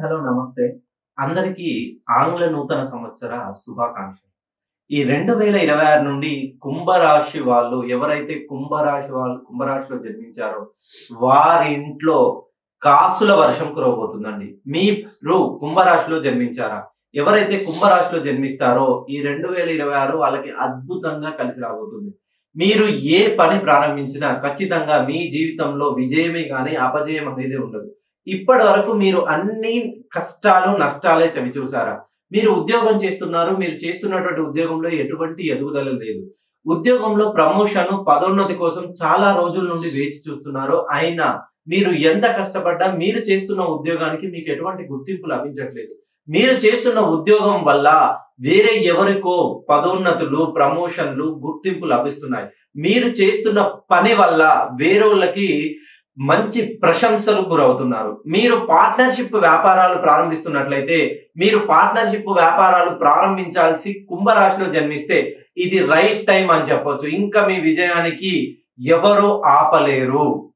Hello, నమస్తే. అందరికీ ఆంగ్ల నూతన సంవత్సర శుభాకాంక్షలు. ఈ 2026 నుండి కుంభరాశి వాళ్ళు ఎవరైతే కుంభరాశిలో జన్మించారో వారి ఇంట్లో కాసుల వర్షం కురవబోతుందండి. మీరు కుంభరాశిలో జన్మించారా? ఎవరైతే కుంభరాశిలో జన్మిస్తారో ఈ 2026 వాళ్ళకి అద్భుతంగా కలిసి రాబోతుంది. మీరు ఏ పని ప్రారంభించినా ఖచ్చితంగా మీ జీవితంలో విజయమే గాని అపజయం అనేది ఉండదు. ఇప్పటి వరకు మీరు అన్ని కష్టాలు, నష్టాలే చవిచూసారా? మీరు ఉద్యోగం చేస్తున్నారు. మీరు చేస్తున్నటువంటి ఉద్యోగంలో ఎటువంటి ఎదుగుదల లేదు. ఉద్యోగంలో ప్రమోషన్, పదోన్నతి కోసం చాలా రోజుల నుండి వేచి చూస్తున్నారు. అయినా మీరు ఎంత కష్టపడ్డా మీరు చేస్తున్న ఉద్యోగానికి మీకు ఎటువంటి గుర్తింపు లభించట్లేదు. మీరు చేస్తున్న ఉద్యోగం వల్ల వేరే ఎవరికో పదోన్నతులు, ప్రమోషన్‌లు, గుర్తింపు లభిస్తున్నాయి. మీరు చేస్తున్న పని వల్ల వేరోళ్ళకి మంచి ప్రశంసలు గురవుతున్నారు. మీరు పార్ట్నర్‌షిప్ వ్యాపారాలు ప్రారంభిస్తున్నట్లయితే, మీరు పార్ట్నర్‌షిప్ వ్యాపారాలు ప్రారంభించాల్సి కుంభరాశిలో జన్మిస్తే ఇది రైట్ టైమ్ అని చెప్పొచ్చు. ఇంకా మీ విజయానికి ఎవరు ఆపలేరు.